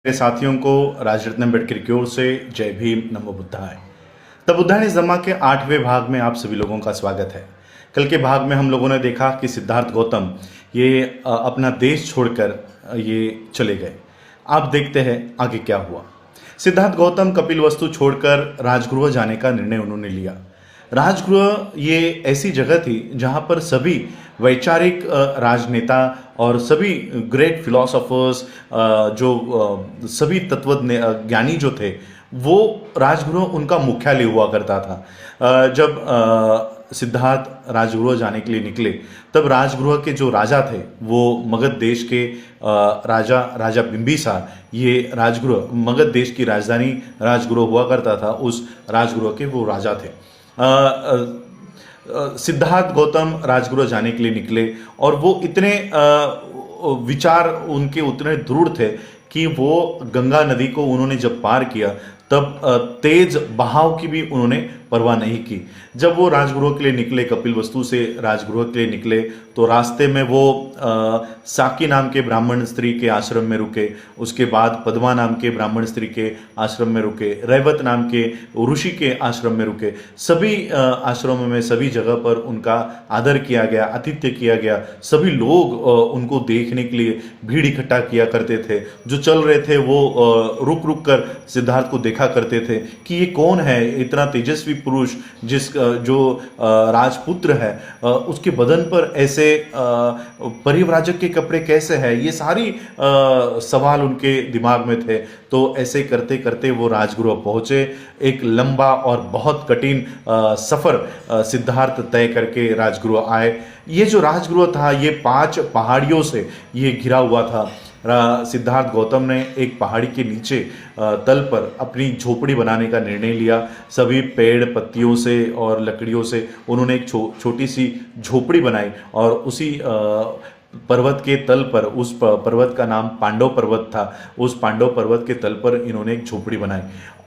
मेरे साथियों को राजरत्न अम्बेडकर की ओर से जय भीम नमो बुद्धाय। द बुद्धायन जमा के 8वें भाग में आप सभी लोगों का स्वागत है। कल के भाग में हम लोगों ने देखा कि सिद्धार्थ गौतम ये अपना देश छोड़कर ये चले गए। आप देखते हैं आगे क्या हुआ। सिद्धार्थ गौतम कपिलवस्तु छोड़कर राजगृह जाने का निर्णय उन्होंने लिया। राजगृह ये ऐसी जगह थी जहाँ पर सभी वैचारिक राजनेता और सभी ग्रेट फिलोसोफर्स जो सभी ज्ञानी जो थे वो राजगृह उनका मुख्यालय हुआ करता था। जब सिद्धार्थ राजगृह जाने के लिए निकले तब राजगृह के जो राजा थे वो मगध देश के राजा बिंबिसार, ये राजगृह मगध देश की राजधानी राजगृह हुआ करता था, उस राजगृह के वो राजा थे। सिद्धार्थ गौतम राजगृह जाने के लिए निकले और वो इतने विचार उनके उतने दृढ़ थे कि वो गंगा नदी को उन्होंने जब पार किया तब तेज बहाव की भी उन्होंने परवाह नहीं की। जब वो राजगृह के लिए निकले, कपिलवस्तु से राजगृह के लिए निकले, तो रास्ते में वो साकी नाम के ब्राह्मण स्त्री के आश्रम में रुके, उसके बाद पद्मा नाम के ब्राह्मण स्त्री के आश्रम में रुके, रैवत नाम के ऋषि के आश्रम में रुके। सभी आश्रमों में सभी जगह पर उनका आदर किया गया, आतिथ्य किया गया। सभी लोग उनको देखने के लिए भीड़ इकट्ठा किया करते थे। जो चल रहे थे वो रुक रुक कर सिद्धार्थ को देखा करते थे कि ये कौन है, इतना तेजस्वी पुरुष जो राजपुत्र है, उसके बदन पर ऐसे परिव्राजक के कपड़े कैसे हैं, ये सारी सवाल उनके दिमाग में थे। तो ऐसे करते करते वो राजगृह पहुंचे। एक लंबा और बहुत कठिन सफर सिद्धार्थ तय करके राजगृह आए। ये जो राजगृह था ये 5 पहाड़ियों से ये घिरा हुआ था। सिद्धार्थ गौतम ने एक पहाड़ी के नीचे तल पर अपनी झोपड़ी बनाने का निर्णय लिया। सभी पेड़ पत्तियों से और लकड़ियों से उन्होंने एक छोटी सी झोपड़ी बनाई और उसी पर्वत के तल पर, उस पर्वत का नाम पांडव पर्वत था, उस पांडव पर्वत के तल पर इन्होंने एक झोपड़ी बनाई।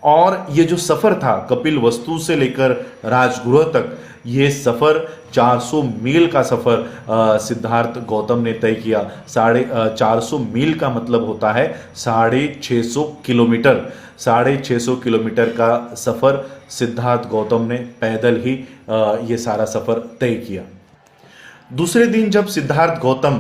और ये जो सफ़र था कपिलवस्तु से लेकर राजगृह तक, ये सफ़र 400 मील का सफ़र सिद्धार्थ गौतम ने तय किया। 450 मील का मतलब होता है 650 किलोमीटर। 650 किलोमीटर का सफ़र सिद्धार्थ गौतम ने पैदल ही ये सारा सफ़र तय किया। दूसरे दिन जब सिद्धार्थ गौतम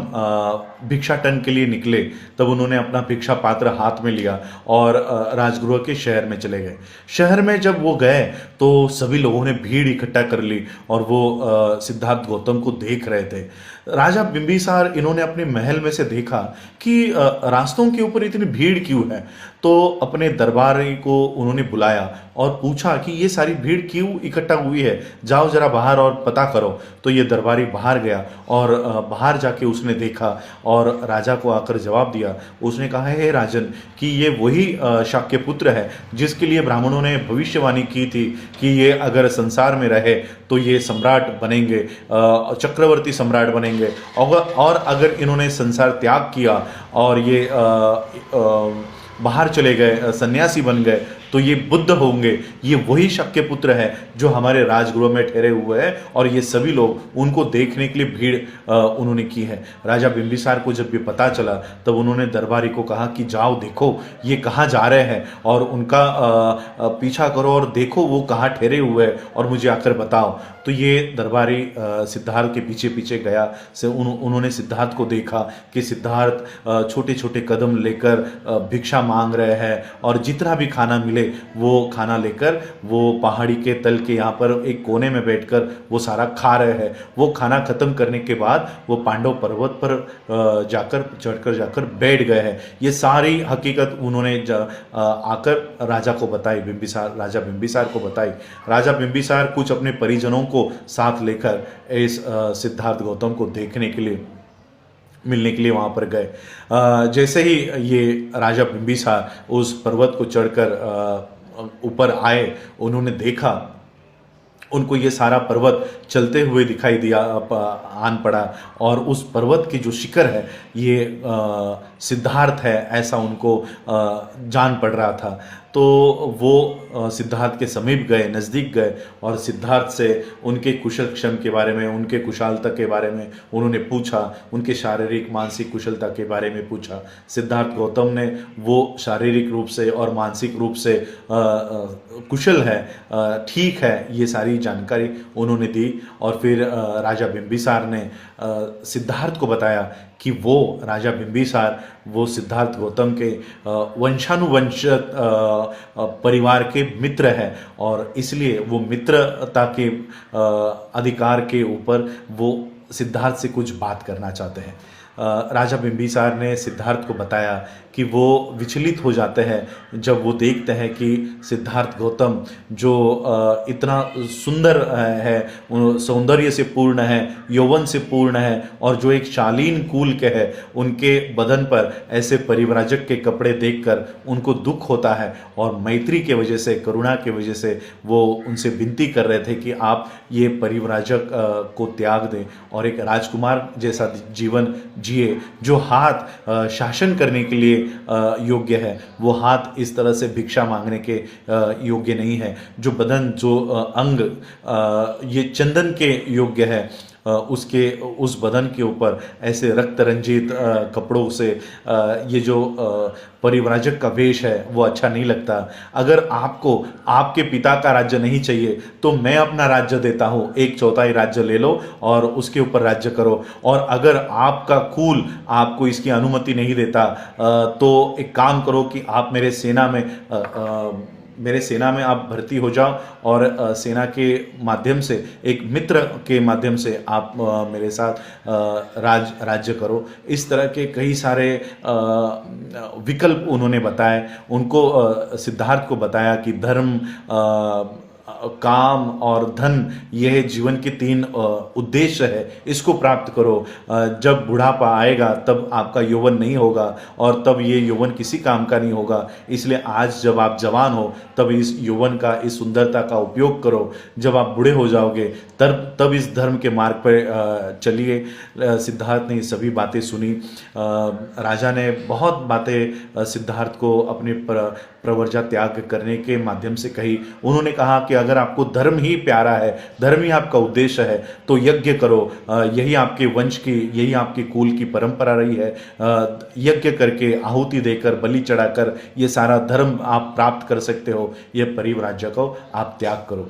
भिक्षाटन के लिए निकले तब उन्होंने अपना भिक्षा पात्र हाथ में लिया और राजगृह के शहर में चले गए। शहर में जब वो गए तो सभी लोगों ने भीड़ इकट्ठा कर ली और वो सिद्धार्थ गौतम को देख रहे थे। राजा बिंबिसार इन्होंने अपने महल में से देखा कि रास्तों के ऊपर इतनी भीड़ क्यों है, तो अपने दरबारी को उन्होंने बुलाया और पूछा कि ये सारी भीड़ क्यों इकट्ठा हुई है, जाओ जरा बाहर और पता करो। तो ये दरबारी बाहर गया और बाहर जाके उसने देखा और राजा को आकर जवाब दिया। उसने कहा, हे राजन, कि ये वही शाक्य पुत्र है जिसके लिए ब्राह्मणों ने भविष्यवाणी की थी कि ये अगर संसार में रहे तो ये सम्राट बनेंगे, चक्रवर्ती सम्राट बनेंगे, और अगर इन्होंने संसार त्याग किया और ये बाहर चले गए, सन्यासी बन गए, तो ये बुद्ध होंगे। ये वही शक्य पुत्र है जो हमारे राजगृह में ठहरे हुए हैं और ये सभी लोग उनको देखने के लिए भीड़ उन्होंने की है। राजा बिंबिसार को जब ये पता चला तब उन्होंने दरबारी को कहा कि जाओ देखो ये कहाँ जा रहे हैं और उनका पीछा करो और देखो वो कहाँ ठहरे हुए हैं और मुझे आकर बताओ। तो ये दरबारी सिद्धार्थ के पीछे पीछे गया। उन्होंने सिद्धार्थ को देखा कि सिद्धार्थ छोटे छोटे कदम लेकर भिक्षा मांग रहे हैं और जितना भी खाना मिले वो खाना लेकर वो पहाड़ी के तल के यहाँ पर एक कोने में बैठकर वो सारा खा रहे हैं। वो खाना खत्म करने के बाद वो पांडव पर्वत पर चढ़कर बैठ गए हैं। ये सारी हकीकत उन्होंने आकर राजा को बताई, राजा बिंबिसार को बताई। राजा बिंबिसार कुछ अपने परिजनों को साथ लेकर इस सिद्धार्थ गौतम को देखने के लिए, मिलने के लिए वहाँ पर गए। जैसे ही ये राजा बिंबिसार उस पर्वत को चढ़कर ऊपर आए, उन्होंने देखा, उनको ये सारा पर्वत चलते हुए दिखाई दिया, आन पड़ा और उस पर्वत की जो शिखर है ये सिद्धार्थ है ऐसा उनको जान पड़ रहा था। तो वो सिद्धार्थ के समीप गए, नज़दीक गए और सिद्धार्थ से उनके कुशल क्षम के बारे में, उनके कुशलता के बारे में उन्होंने पूछा, उनके शारीरिक मानसिक कुशलता के बारे में पूछा। सिद्धार्थ गौतम ने वो शारीरिक रूप से और मानसिक रूप से कुशल है, ठीक है, ये सारी जानकारी उन्होंने दी। और फिर राजा बिंबिसार ने सिद्धार्थ को बताया कि वो राजा बिंबिसार वो सिद्धार्थ गौतम के वंशानुवंश परिवार के मित्र है और इसलिए वो मित्रता के अधिकार के ऊपर वो सिद्धार्थ से कुछ बात करना चाहते हैं। राजा बिंबिसार ने सिद्धार्थ को बताया कि वो विचलित हो जाते हैं जब वो देखते हैं कि सिद्धार्थ गौतम जो इतना सुंदर है, सौंदर्य से पूर्ण है, यौवन से पूर्ण है और जो एक शालीन कुल के है, उनके बदन पर ऐसे परिव्राजक के कपड़े देखकर उनको दुख होता है और मैत्री के वजह से, करुणा के वजह से वो उनसे विनती कर रहे थे कि आप ये परिव्राजक को त्याग दें और एक राजकुमार जैसा जीवन जिए। जो हाथ शासन करने के लिए योग्य है, वो हाथ इस तरह से भिक्षा मांगने के योग्य नहीं है। जो बदन, जो अंग ये चंदन के योग्य है, उसके उस बदन के ऊपर ऐसे रक्त रंजित कपड़ों से ये जो परिव्राजक का वेश है वो अच्छा नहीं लगता। अगर आपको आपके पिता का राज्य नहीं चाहिए तो मैं अपना राज्य देता हूँ, 1/4 राज्य ले लो और उसके ऊपर राज्य करो। और अगर आपका कुल आपको इसकी अनुमति नहीं देता तो एक काम करो कि आप मेरे सेना में आप भर्ती हो जाओ और सेना के माध्यम से, एक मित्र के माध्यम से आप मेरे साथ राज्य करो। इस तरह के कई सारे विकल्प उन्होंने बताए। उनको सिद्धार्थ को बताया कि धर्म, काम और धन, यह जीवन के 3 उद्देश्य है, इसको प्राप्त करो। जब बुढ़ापा आएगा तब आपका यौवन नहीं होगा और तब ये यौवन किसी काम का नहीं होगा। इसलिए आज जब आप जवान हो तब इस यौवन का, इस सुंदरता का उपयोग करो। जब आप बूढ़े हो जाओगे तब इस धर्म के मार्ग पर चलिए। सिद्धार्थ ने ये सभी बातें सुनी। राजा ने बहुत बातें सिद्धार्थ को अपने प्रवर्जा त्याग करने के माध्यम से कही। उन्होंने कहा कि अगर आपको धर्म ही प्यारा है, धर्म ही आपका उद्देश्य है तो यज्ञ करो। यही आपके वंश की, यही आपके कुल की परंपरा रही है। यज्ञ करके, आहुति देकर, बलि चढ़ाकर ये सारा धर्म आप प्राप्त कर सकते हो। ये परिव्राज्य को आप त्याग करो।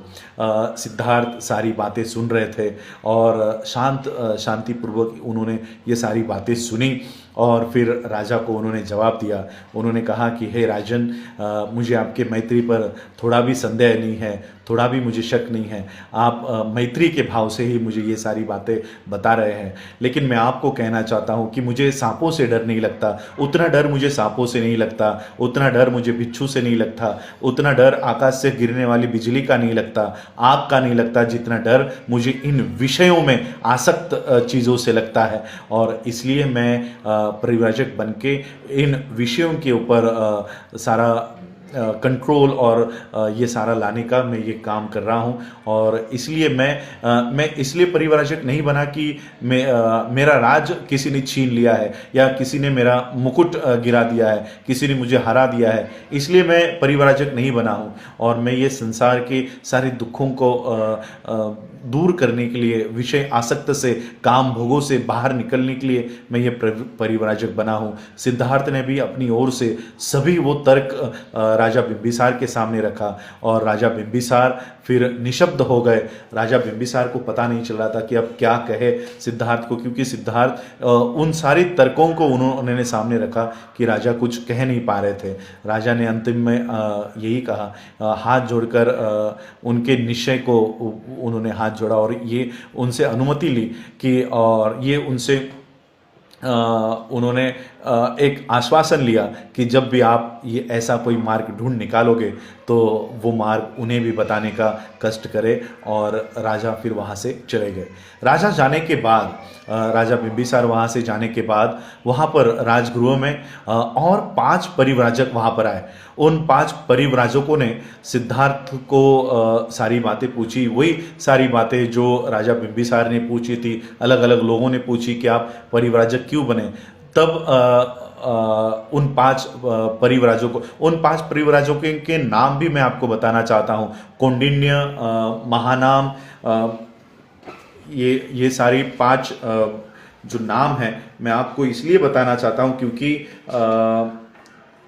सिद्धार्थ सारी बातें सुन रहे थे और शांतिपूर्वक उन्होंने ये सारी बातें सुनी और फिर राजा को उन्होंने जवाब दिया। उन्होंने कहा कि हे राजन, मुझे आपके मैत्री पर थोड़ा भी संदेह नहीं है, थोड़ा भी मुझे शक नहीं है। आप मैत्री के भाव से ही मुझे ये सारी बातें बता रहे हैं। लेकिन मैं आपको कहना चाहता हूँ कि मुझे सांपों से डर नहीं लगता। उतना डर मुझे सांपों से नहीं लगता, उतना डर मुझे बिच्छू से नहीं लगता, उतना डर आकाश से गिरने वाली बिजली का नहीं लगता, आग का नहीं लगता, जितना डर मुझे इन विषयों में आसक्त चीज़ों से लगता है। और इसलिए मैं परिव्राजक बन के इन विषयों के ऊपर सारा कंट्रोल और ये सारा लाने का मैं ये काम कर रहा हूँ। और इसलिए मैं इसलिए परिव्राजक नहीं बना कि मेरा राज किसी ने छीन लिया है या किसी ने मेरा मुकुट गिरा दिया है, किसी ने मुझे हरा दिया है, इसलिए मैं परिव्राजक नहीं बना हूँ। और मैं ये संसार के सारे दुखों को दूर करने के लिए, विषय आसक्त से, काम भोगों से बाहर निकलने के लिए मैं ये परिव्राजक बना हूँ। सिद्धार्थ ने भी अपनी ओर से सभी वो तर्क राजा बिंबिसार के सामने रखा और राजा बिंबिसार फिर निशब्द हो गए। राजा बिंबिसार को पता नहीं चल रहा था कि अब क्या कहे सिद्धार्थ को, क्योंकि सिद्धार्थ उन सारी तर्कों को उन्होंने सामने रखा कि राजा कुछ कह नहीं पा रहे थे। राजा ने अंतिम में यही कहा, हाथ जोड़कर उनके निश्चय को उन्होंने हाथ जोड़ा और ये उनसे अनुमति ली कि, और ये उनसे उन्होंने एक आश्वासन लिया कि जब भी आप ये ऐसा कोई मार्ग ढूंढ निकालोगे तो वो मार्ग उन्हें भी बताने का कष्ट करे। और राजा फिर वहाँ से चले गए। राजा जाने के बाद, राजा बिंबिसार वहाँ से जाने के बाद वहाँ पर राजगृह में और 5 परिव्राजक वहाँ पर आए। उन 5 परिव्राजकों ने सिद्धार्थ को सारी बातें पूछी, वही सारी बातें जो राजा बिंबिसार ने पूछी थी, अलग अलग लोगों ने पूछी कि आप परिव्राजक क्यों बने। तब उन पांच परिव्राजकों, उन पांच परिव्राजकों के नाम भी मैं आपको बताना चाहता हूँ। कौंडिन्य, महानाम, ये सारी पांच जो नाम हैं मैं आपको इसलिए बताना चाहता हूँ क्योंकि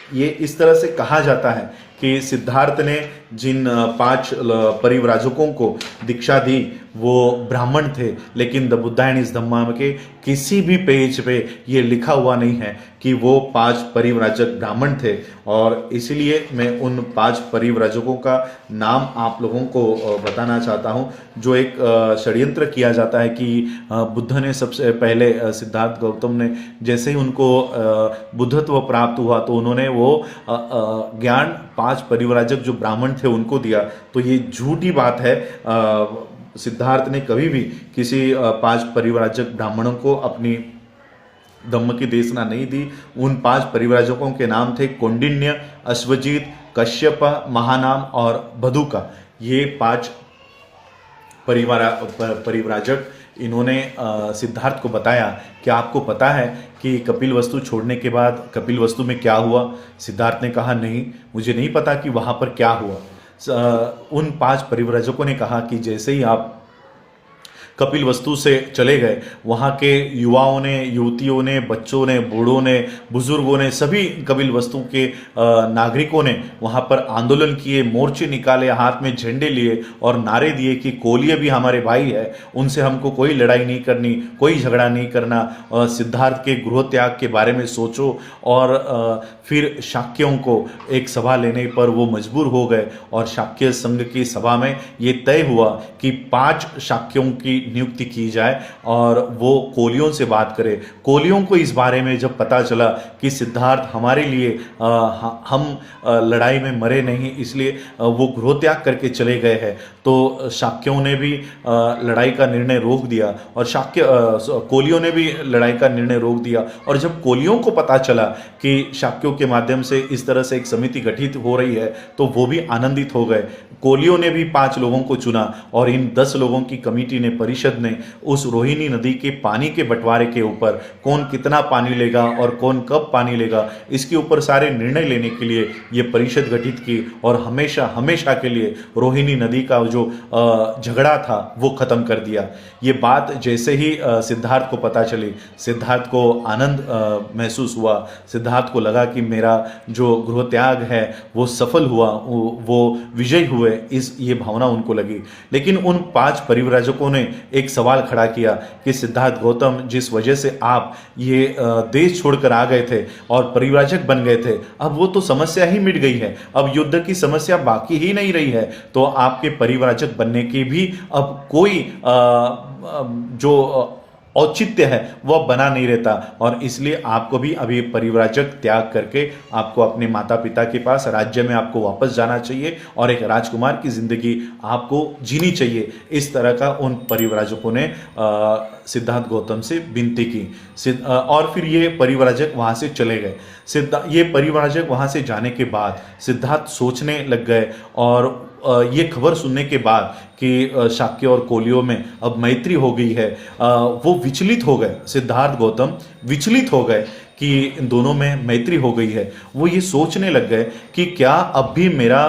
ये इस तरह से कहा जाता है कि सिद्धार्थ ने जिन पांच परिव्राजकों को दीक्षा दी वो ब्राह्मण थे, लेकिन द बुद्धा एंड इस धम्मा के किसी भी पेज पे ये लिखा हुआ नहीं है कि वो पांच परिव्राजक ब्राह्मण थे। और इसलिए मैं उन पांच परिव्राजकों का नाम आप लोगों को बताना चाहता हूँ। जो एक षड्यंत्र किया जाता है कि बुद्ध ने सबसे पहले, सिद्धार्थ गौतम ने जैसे ही उनको बुद्धत्व प्राप्त हुआ तो उन्होंने वो ज्ञान पांच परिव्राजक जो ब्राह्मण थे उनको दिया। तो ये झूठी बात है। सिद्धार्थ ने कभी भी किसी पांच परिव्राजक ब्राह्मणों को अपनी धम्म की देशना नहीं दी। उन पांच परिव्राजकों के नाम थे कौंडिन्य, अश्वजीत, कश्यप, महानाम और बधुका। ये पांच परिव्राजक इन्होंने सिद्धार्थ को बताया कि आपको पता है कि कपिल वस्तु छोड़ने के बाद कपिल वस्तु में क्या हुआ। सिद्धार्थ ने कहा नहीं, मुझे नहीं पता कि वहाँ पर क्या हुआ। उन पांच परिव्राजकों ने कहा कि जैसे ही आप कपिल वस्तु से चले गए, वहाँ के युवाओं ने, युवतियों ने, बच्चों ने, बूढ़ों ने, बुजुर्गों ने, सभी कपिल वस्तु के नागरिकों ने वहाँ पर आंदोलन किए, मोर्चे निकाले, हाथ में झंडे लिए और नारे दिए कि कोलिय भी हमारे भाई है, उनसे हमको कोई लड़ाई नहीं करनी, कोई झगड़ा नहीं करना। सिद्धार्थ के गृह त्याग के बारे में सोचो। और फिर शाक्यों को एक सभा लेने पर वो मजबूर हो गए और शाक्य संघ की सभा में ये तय हुआ कि 5 शाक्यों की नियुक्ति की जाए और वो कोलियों से बात करे। कोलियों को इस बारे में जब पता चला कि सिद्धार्थ हमारे लिए हम लड़ाई में मरे नहीं, इसलिए वो गृह त्याग करके चले गए हैं, तो शाक्यों ने भी लड़ाई का निर्णय रोक दिया और कोलियों ने भी लड़ाई का निर्णय रोक दिया। और जब कोलियों को पता चला कि शाक्यों के माध्यम से इस तरह से एक समिति गठित हो रही है तो वो भी आनंदित हो गए। कोलियों ने भी 5 लोगों को चुना और इन 10 लोगों की कमेटी ने, परिषद ने उस रोहिणी नदी के पानी के बंटवारे के ऊपर, कौन कितना पानी लेगा और कौन कब पानी लेगा, इसके ऊपर सारे निर्णय लेने के लिए ये परिषद गठित की और हमेशा हमेशा के लिए रोहिणी नदी का जो झगड़ा था वो खत्म कर दिया। ये बात जैसे ही सिद्धार्थ को पता चली, सिद्धार्थ को आनंद महसूस हुआ। सिद्धार्थ को लगा कि मेरा जो गृह त्याग है वो सफल हुआ, वो विजयी हुए, ये भावना उनको लगी। लेकिन उन 5 परिव्राजकों ने एक सवाल खड़ा किया कि सिद्धार्थ गौतम, जिस वजह से आप ये देश छोड़कर आ गए थे और परिव्राजक बन गए थे, अब वो तो समस्या ही मिट गई है, अब युद्ध की समस्या बाकी ही नहीं रही है, तो आपके परिव्राजक बनने की भी अब कोई जो औचित्य है वह बना नहीं रहता और इसलिए आपको भी अभी परिव्राजक त्याग करके आपको अपने माता पिता के पास राज्य में आपको वापस जाना चाहिए और एक राजकुमार की जिंदगी आपको जीनी चाहिए। इस तरह का उन परिव्राजकों ने सिद्धार्थ गौतम से विनती की। और फिर ये परिव्राजक वहाँ से चले गए। ये परिव्राजक वहाँ से जाने के बाद सिद्धार्थ सोचने लग गए और ये खबर सुनने के बाद कि शाक्य और कोलियों में अब मैत्री हो गई है, वो विचलित हो गए। सिद्धार्थ गौतम विचलित हो गए कि इन दोनों में मैत्री हो गई है। वो ये सोचने लग गए कि क्या अब भी मेरा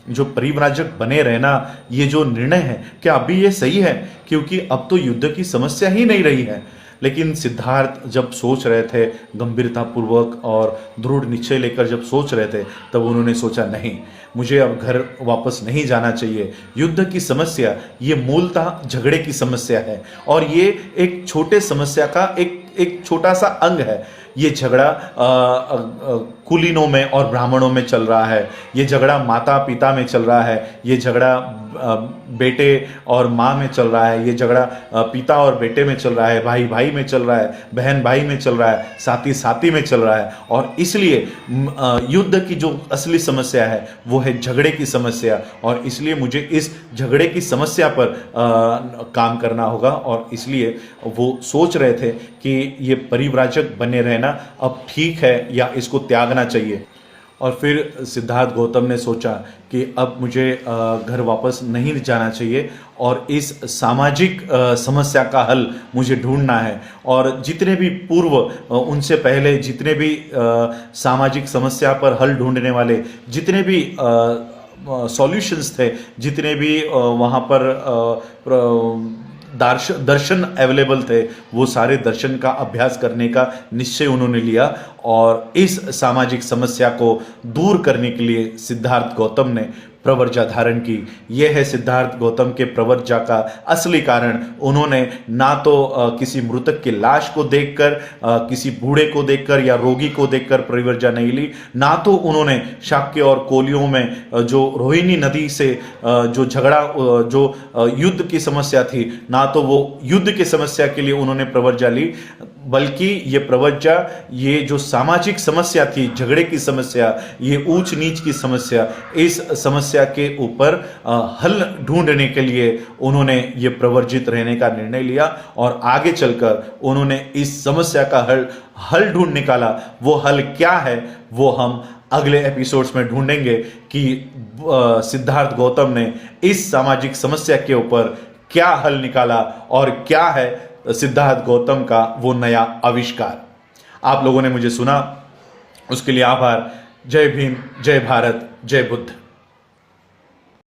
जो परिव्राजक बने रहना, ये जो निर्णय है, क्या अभी ये सही है, क्योंकि अब तो युद्ध की समस्या ही नहीं रही है। लेकिन सिद्धार्थ जब सोच रहे थे गंभीरतापूर्वक और दृढ़ निश्चय लेकर जब सोच रहे थे, तब उन्होंने सोचा नहीं, मुझे अब घर वापस नहीं जाना चाहिए। युद्ध की समस्या ये मूलतः झगड़े की समस्या है और ये एक छोटे समस्या का एक छोटा सा अंग है। ये झगड़ा कुलीनों में और ब्राह्मणों में चल रहा है, ये झगड़ा माता पिता में चल रहा है, ये झगड़ा बेटे और माँ में चल रहा है, ये झगड़ा पिता और बेटे में चल रहा है, भाई भाई में चल रहा है, बहन भाई में चल रहा है, साथी साथी में चल रहा है। और इसलिए युद्ध की जो असली समस्या है वो है झगड़े की समस्या और इसलिए मुझे इस झगड़े की समस्या पर काम करना होगा। और इसलिए वो सोच रहे थे कि ये परिव्राजक बने रहना अब ठीक है या इसको त्यागना चाहिए। और फिर सिद्धार्थ गौतम ने सोचा कि अब मुझे घर वापस नहीं जाना चाहिए और इस सामाजिक समस्या का हल मुझे ढूंढना है। और जितने भी पूर्व उनसे पहले जितने भी सामाजिक समस्या पर हल ढूंढने वाले जितने भी सॉल्यूशंस थे, जितने भी वहाँ पर दर्शन अवेलेबल थे, वो सारे दर्शन का अभ्यास करने का निश्चय उन्होंने लिया। और इस सामाजिक समस्या को दूर करने के लिए सिद्धार्थ गौतम ने प्रवर्जा धारण की। यह है सिद्धार्थ गौतम के प्रवर्जा का असली कारण। उन्होंने ना तो किसी मृतक की लाश को देखकर, किसी बूढ़े को देखकर या रोगी को देखकर प्रवर्जा नहीं ली, ना तो उन्होंने शाक्य और कोलियों में जो रोहिणी नदी से जो झगड़ा, जो युद्ध की समस्या थी, ना तो वो युद्ध की समस्या के लिए उन्होंने प्रवर्जा ली, बल्कि ये प्रवर्जा, ये जो सामाजिक समस्या थी, झगड़े की समस्या, ये ऊंच नीच की समस्या, इस समस्या के ऊपर हल ढूंढने के लिए उन्होंने ये प्रवर्जित रहने का निर्णय लिया। और आगे चलकर उन्होंने इस समस्या का हल ढूंढ निकाला। वो हल क्या है वो हम अगले एपिसोड्स में ढूंढेंगे कि सिद्धार्थ गौतम ने इस सामाजिक समस्या के ऊपर क्या हल निकाला और क्या है सिद्धार्थ गौतम का वो नया आविष्कार। आप लोगों ने मुझे सुना, उसके लिए आभार। जय भीम, जय भारत, जय बुद्ध।